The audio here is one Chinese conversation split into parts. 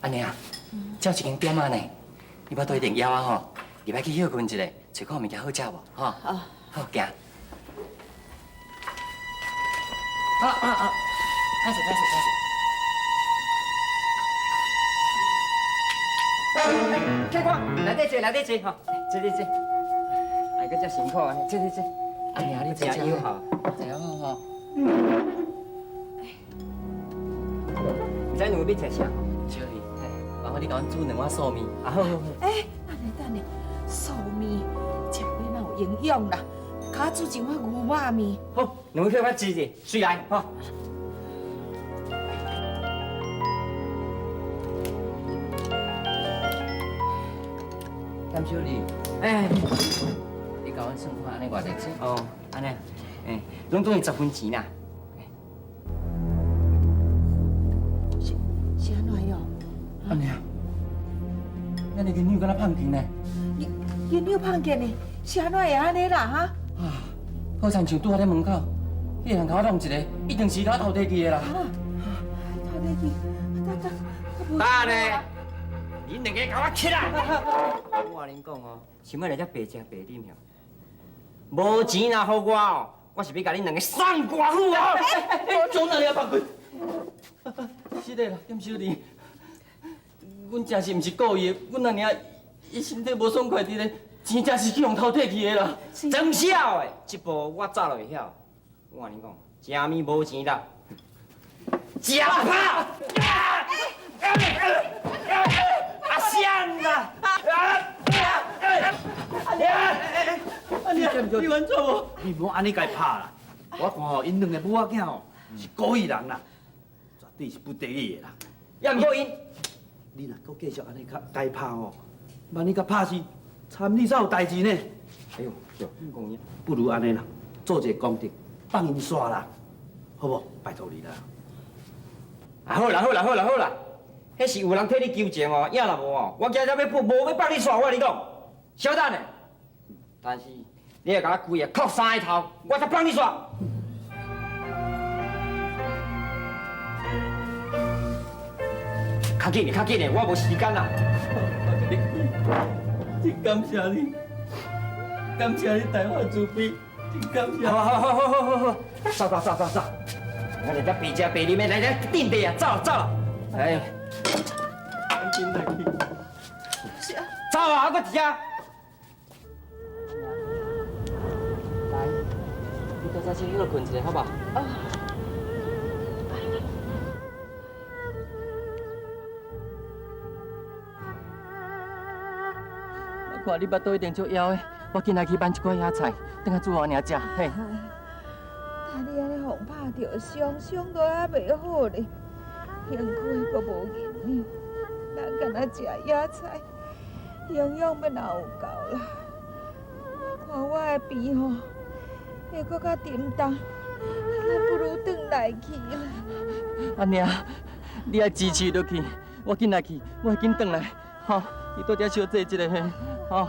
安尼啊，照一间店啊呢，你要倒一定枵啊吼，入来去休困一下，找看物件好食无？吼，好行。开始。客官，内底坐吼，坐。哎，个遮辛苦啊，坐。安尼啊，你真友好，真好吼。唔知两位要食啥？小丽，麻烦你甲阮煮两碗素面。啊，好。哎，等下，素面食过哪有营养啦？卡煮一碗牛肉面。好，两位客官吃者，随来吼。甘小丽，你甲阮算看安尼偌济钱？哦，安尼，拢总是10分钱啦。是安怎样？安尼啊，咱的囡囡敢若胖去呢？囡囡胖见呢？是安怎会安尼啦？哈？啊，好像拄在门口，迄个人甲我弄一个，一定是甲我偷地去的啦。偷地去？爸呢？恁两个甲我起来！我甲恁讲哦，想要来遮白食白啉哦，无钱若互我哦，我是要甲恁两个送寡妇哦！我总哪里放开？是的啦，点小丽，阮真是毋是故意的，阮阿娘伊身体无爽快伫咧，钱真是去用偷摕去的啦。装痟的，这步我早就会晓。我甲恁讲，食面无钱啦，食饱。阿香啦！阿娘，你冤错无？你莫安尼甲伊拍啦！我看吼，因两个母仔囝吼是故意人啦，绝对是不得已的啦。也毋过因，你若搁继续安尼甲伊拍吼，万一甲拍死，参你才有代志呢。哎呦，对，讲伊，不如安尼啦，做一个功德，放因煞啦，好不？拜托你啦。啊好啦，迄是有人替你求情哦，影若无哦，我今日要无要放你煞，我跟你讲，小等下。但是你要甲我规个扣3个头，我才放你煞。较紧的，我无时间啦。真感谢你，感谢你大发慈悲，真感谢。好，走。我来遮白食白啉的，来遮顶地啊，走啦！哎，赶紧来去。是啊。走啊，还搁一下。来，你到这先休困一下，好不好？我看你巴肚一定足枵的，我紧来去买一寡野菜，等下煮我娘食。嘿。但你安尼互拍着伤都还袂好咧，幸亏阁无银两，咱干那食野菜，营养要哪有够啦？看我的鼻吼，会阁较沉重，咱不如转来去啦。阿娘，你爱支持落去，我紧来去，我会紧转来。吼，你到遮小坐一下嘿，吼。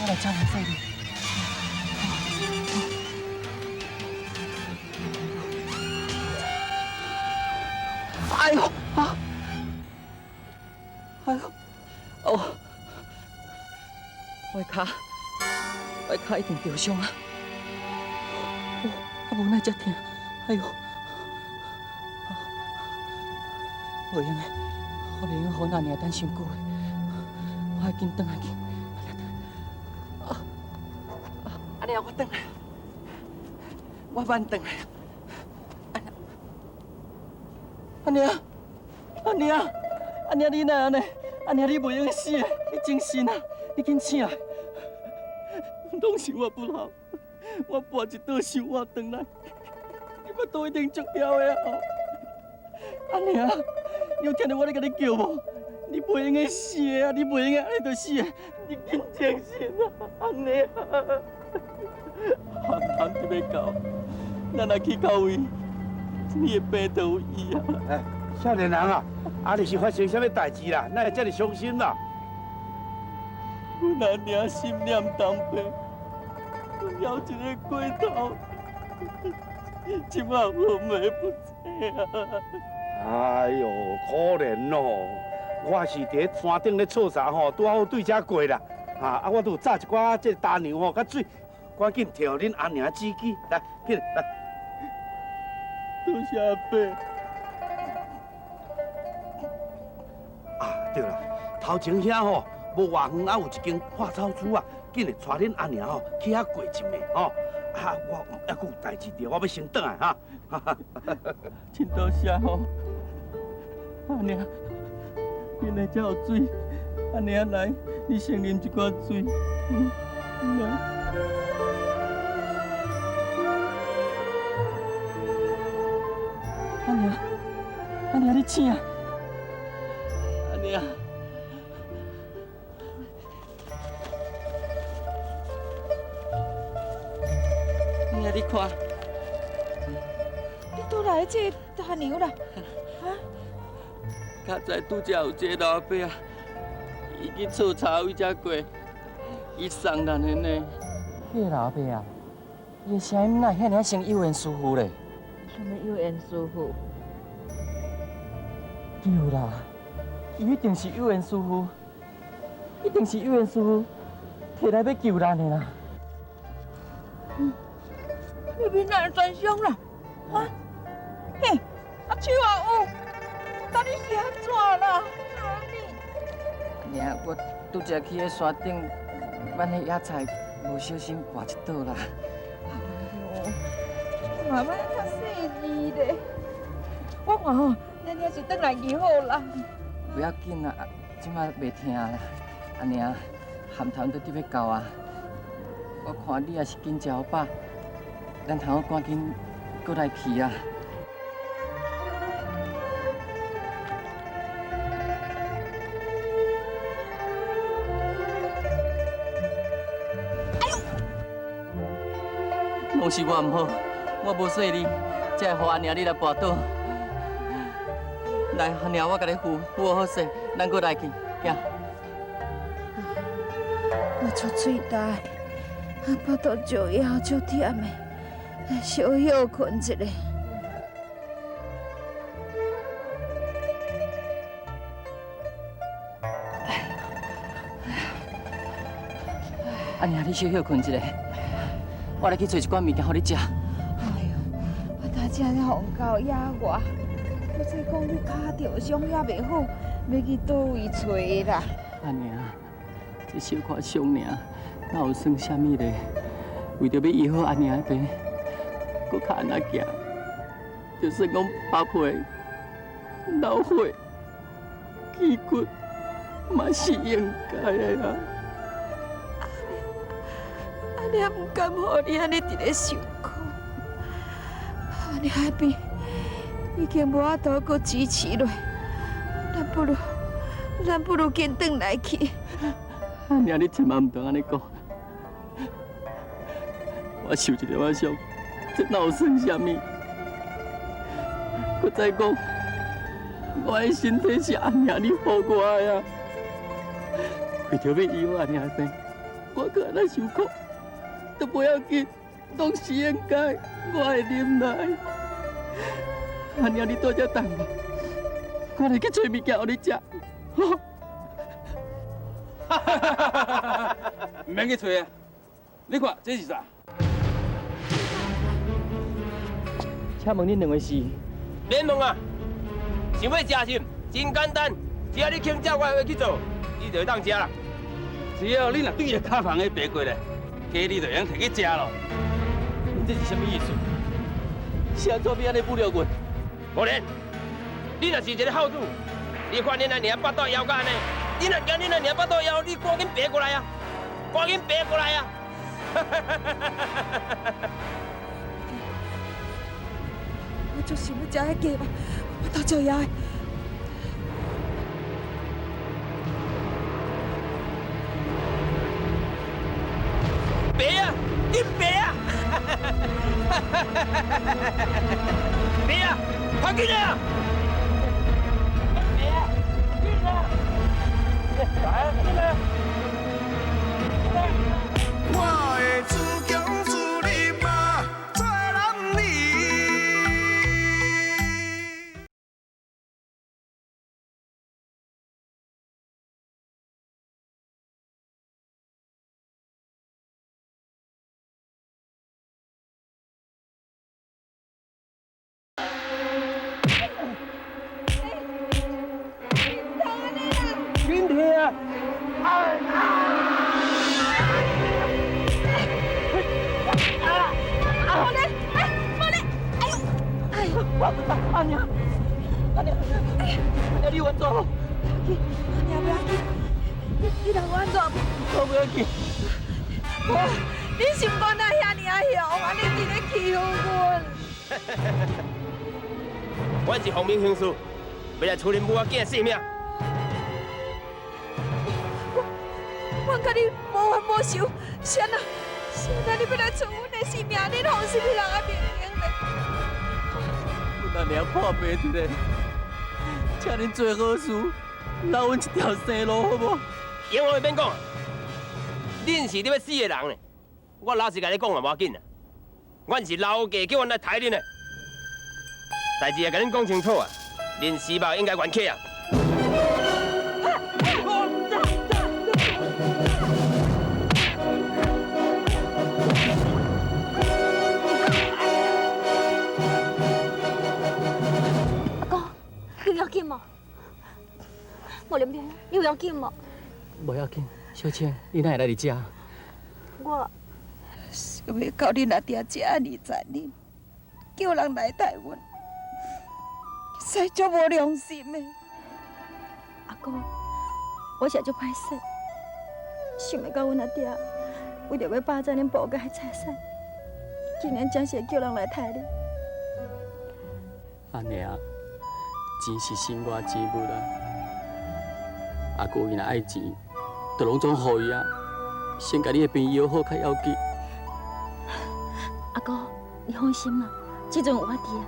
我来照顾细你。哎呦啊！哎呦哦！我的脚一定受伤啊！哦，啊无奈才疼。哎呦！无用的，我袂用好那尔等伤久的，我要紧转来去。安尼啊，我转来，我慢转来。安尼啊，你哪安尼？安尼你袂用死的，你精神啊，你紧醒来。拢是我不好，我跋一倒想我转来，你巴肚一定足枵的哦。安尼啊，你有听到我咧甲你叫无？你袂用个死的啊！你袂用个安尼就死的，你紧清醒啊！安尼啊，寒潭就要到，咱若去到位，你的病就有医啊！哎，少年人啊，啊你是发生什么代志啦？哪会这么伤心啦？阮阿娘心念东北，了一个过头，即马昏迷不济啊！哎呦，可怜哦！我是伫山顶咧错啥吼，拄好对遮过啦。啊，我都有炸一寡这大牛吼，甲水，赶紧摕互恁阿娘指记，来，紧来。多谢阿伯。啊，对啦，头前遐吼，无偌远啊有一间花草厝啊，紧来带恁阿娘吼去遐过一暝吼。啊，我还佫有代志着，我要先转来哈。真多谢吼，阿娘，原来才有水，阿娘来，你先啉一罐水，来。阿娘你醒啊！阿娘，阿娘你看。你倒来这大牛啦？啊？较早拄则有一个老伯啊，伊去厝茶位遮过，伊送咱的呢。迄个老伯啊，伊的声音哪遐尔像有缘师傅咧？什么有缘师傅？对啦，伊一定是有缘师傅，一定是有缘师傅摕来要救咱的啦。你面哪会全伤啦？啊？嘿，啊手也有，到底是安怎啦？娘，我拄则去迄山顶挽迄野菜，无小心跋一倒啦。慢慢较细腻咧。我看吼，咱还是转来就好啦。不要紧啦，即摆袂疼啦。阿娘，寒潭都得要到啊。我看你也是紧食好饱，咱通好赶紧过来去啊。拢是我唔好，我无说你，才会互阿娘你来跋倒。来，阿娘，我甲你扶好势，咱过来去，行。我出嘴大，啊，腹肚就腰就忝的，小休困一下。阿娘，你小休困一下，我来去做一罐物件互你食。哎呦，我大只咧风高野外，我再讲你脚着伤也袂好，要去倒位找啦？阿娘，这小可伤尔，哪有算啥物咧？为着要医好阿娘的病，搁较安那行，就算讲扒皮、脑血、气骨，嘛是应该的啦。阿娘唔甘互你安尼伫咧受苦，阿娘的病已经无法度搁支持落，咱不如紧转来去。阿娘，你千万唔通安尼讲。我受一点仔伤，这哪有算啥物？搁再讲，我的身体是阿娘你予我的啊。为着要医好阿娘的病，我搁安尼受苦，都不要紧，拢是应该，我会忍耐。阿娘，你多只等我，我来去找物件互你食。唔免去找啊！你看这是啥？请问恁两位是？免问啊，想要食什么？真简单，只要你肯照我的话去做，你就会当食啦。只要你若对着卡房的爬过来，鸡你就用摕去食咯。你这是什么意思？是安怎要安尼侮辱我？无然，你若是一个好主，你看恁阿娘巴肚枵到安尼，你若惊恁阿娘巴肚枵，你赶紧爬过来啊！赶紧爬过来啊！我就是要食迄鸡吧，我头就要的。别啊，快紧啊！我的自强自立嘛，做人理。今天阿娘，你稳住，你不要紧，你让我安怎？我不要紧。你心肝哪遐尔啊凶啊！你直咧欺负阮。阮是洪明刑事，要来处理母仔囝的性命。我甲你无冤无仇，谁啊？你要来存阮的性命，你放什么人的命令呢？阮阿娘破病一个，请恁做好事，留阮一条生路，好无？闲话免讲，恁是伫要死的人呢。我老实甲你讲嘛，无要紧啦。阮是老家叫阮来抬恁的，代志也甲恁讲清楚啊。恁死吧应该冤客啊。你有要紧无？无林边，你有要紧无？无要紧，小青，你哪会来伫遮？我想要到你阿爹遮尔残忍，叫人来抬阮，实在足无良心的。阿哥，我实在足歹势，想袂到阮阿爹为着要霸占恁宝家的财产，竟然真是叫人来抬你。阿娘，钱是生活之物啦。阿哥伊若爱钱，就拢总互伊啊。先甲你的病养好较要紧。阿哥，你放心啦，即阵有我伫啊，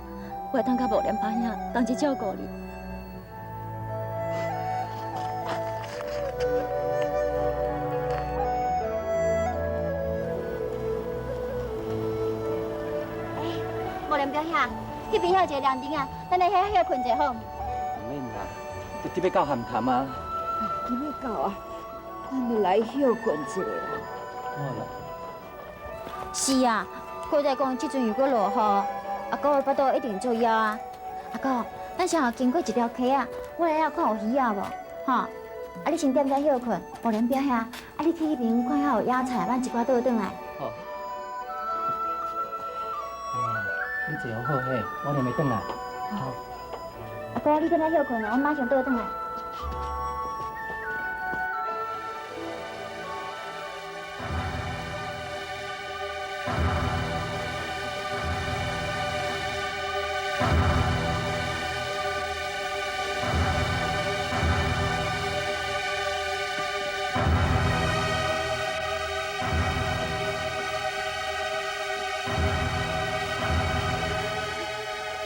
我会当甲无连爸兄同齐照顾你。无连表兄，迄边还有一个凉亭啊，咱来遐歇困一下好。唔免啦，你要到咸潭啊？今日到啊，咱就来休困一下啦。好啦。是啊，我在讲，即阵如果落雨，阿哥的巴肚一定做枵啊。阿哥，咱先后经过一条溪啊，我来遐看有鱼啊无？吼，啊你先踮遮休困，无连表兄，啊你去迄边看遐有野菜，咱一寡倒转来。好。你坐好嘿，我连袂转来。好。阿哥，你踮遮休困，我马上倒转来。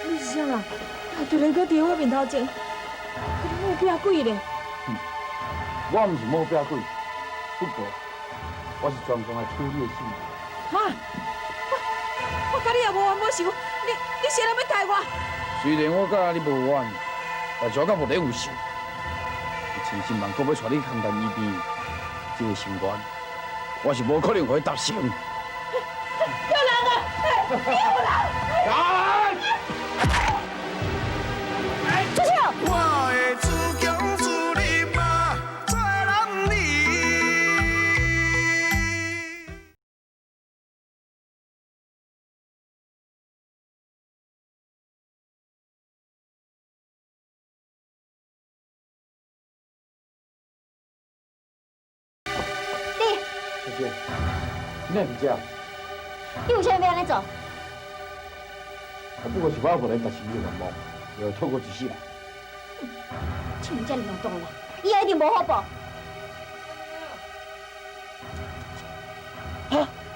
你是啥人？突然搁伫我面头前，跟我变鬼咧！我毋是某表鬼，不过我是专工来处理的事。哈！我甲你也无冤无仇，你谁人要杀我？虽然我甲你无冤，但是我甲无得有仇。千辛万苦要带你去康淡医院，这个心愿，我是无可能会达成。有人啊！我的自强自立嘛，做人理。小姐，你哪唔这？你为啥要安尼做？我不过是我无能达成你的愿望，要透过一世人。像你这样弄动啦，以后一定无好报。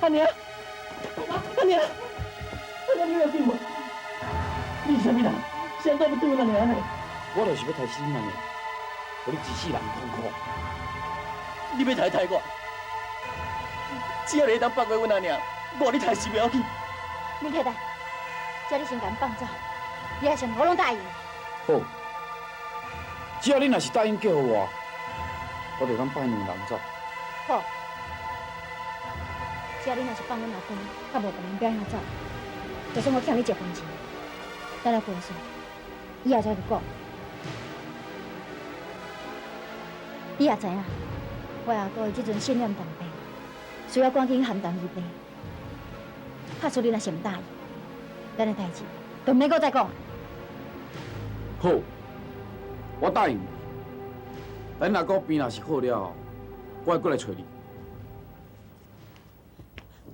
阿娘，阿娘，你有病无？什么人？谁都不对咱娘呢？我就是要杀死你娘，互你一世人痛苦。你要杀我？只要你当放过阮阿娘，我你杀死不要紧。林太太，叫你先甲放走，你还想我拢答应？好，只要你若是答应叫我，我就当放两人走。好，只要你若是放阮阿公，甲无把林表兄走，就算我欠你结婚钱，咱来分算，以后再去讲。你也知影，我阿哥伊即阵信念重病，需要赶紧含糖医病。拍出你若是唔答应，咱的代志就免搁再讲。好，我答应你。等阿哥病若是好了后，我会过来找你。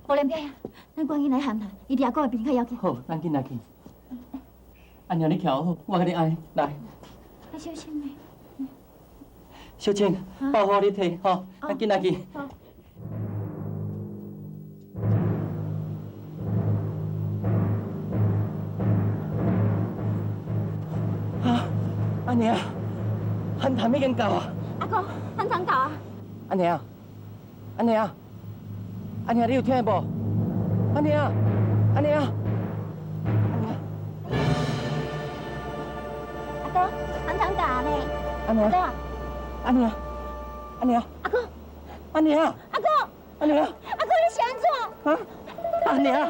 无连表兄，咱赶紧来含糖，伊伫阿哥的病较要紧。好，咱紧来去。阿娘，你徛好，我甲你爱来。来小心嘞。小青，包好你摕，吼，咱紧来去。好。阿娘，含糖已经到啊！阿哥，含糖到啊！阿娘，阿娘，阿娘，你有听无？阿娘，阿娘，阿娘，阿哥，含糖到呢！阿娘，哥，阿娘，阿娘，阿哥，阿娘，阿哥，阿娘，阿哥，你是安怎？啊，阿娘。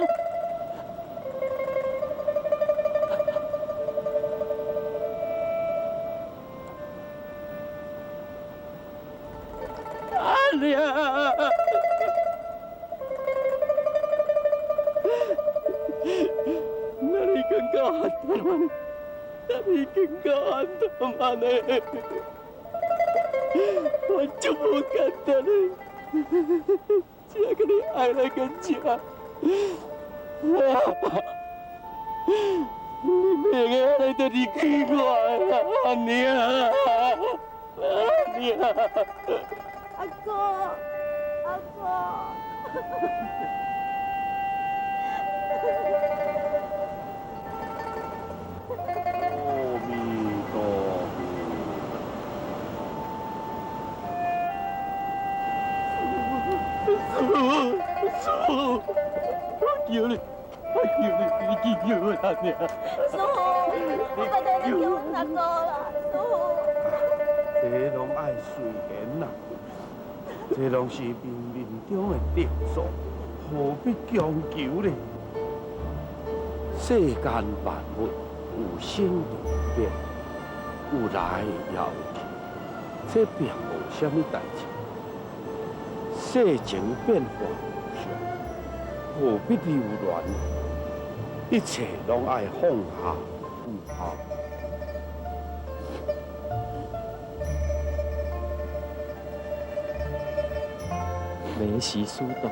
阿娘，那你更加寒淡吗？那你更加寒淡吗呢？我就不简单了，只要跟你爱来跟家，你别个来得离开我呀，阿娘，阿娘。阿哥，阿哥。阿弥陀叔，我求你，你去救我阿娘。叔，我拜托你救阮阿哥啦，叔。这拢爱随缘啦，这拢是冥冥中的定数，何必强求呢？世间万物有生有灭，有来有去，这并无什么代志。世情变化无常，何必留恋呢？一切拢爱放下有效。迷时主动，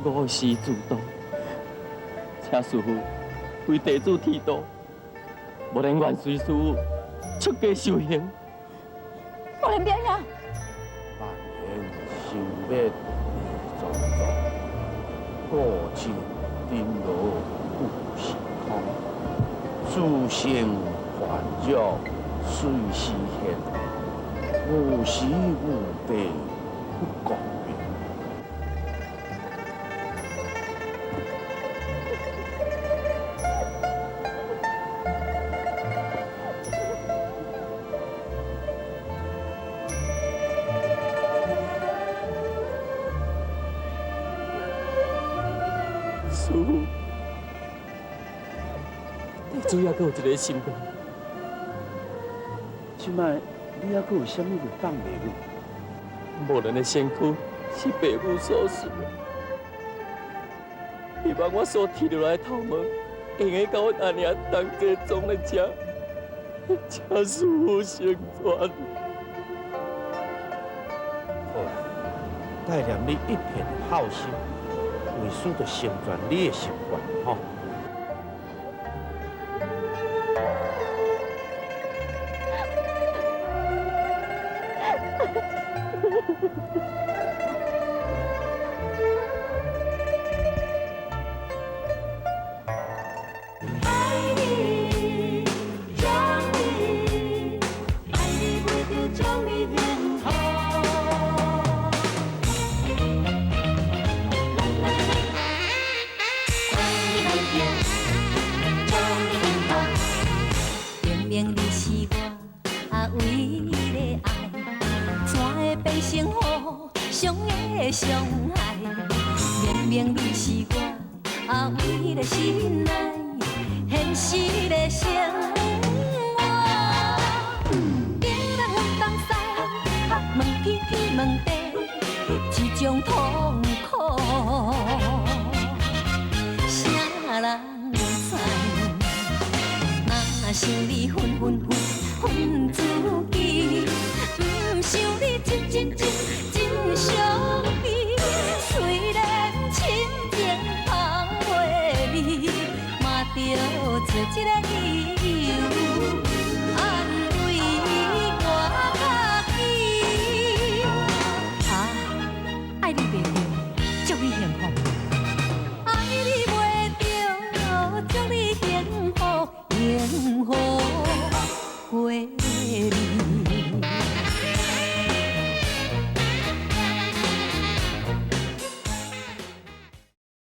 误时自动。请师父为地主剃度，无能愿随师父出家修行。我连表兄。万缘生灭种种，过尽颠罗不是空。诸生烦扰随时现，无时无地不公平。师父，地主还阁有一个心愿，即摆你还阁有啥物要放袂呢？无人的身躯是父母所赐的，希望我所剃落来的头毛，会用甲阮阿娘同齐装来吃，请师父成全。好，带念你一片好心，为师就成全你的心愿，吼。爱你。的伤害，明明你是我唯一的心爱，现实的生活。冷冷风东西，问天天问地，一种痛苦，啥人知？若想你分分分分自己，不想你。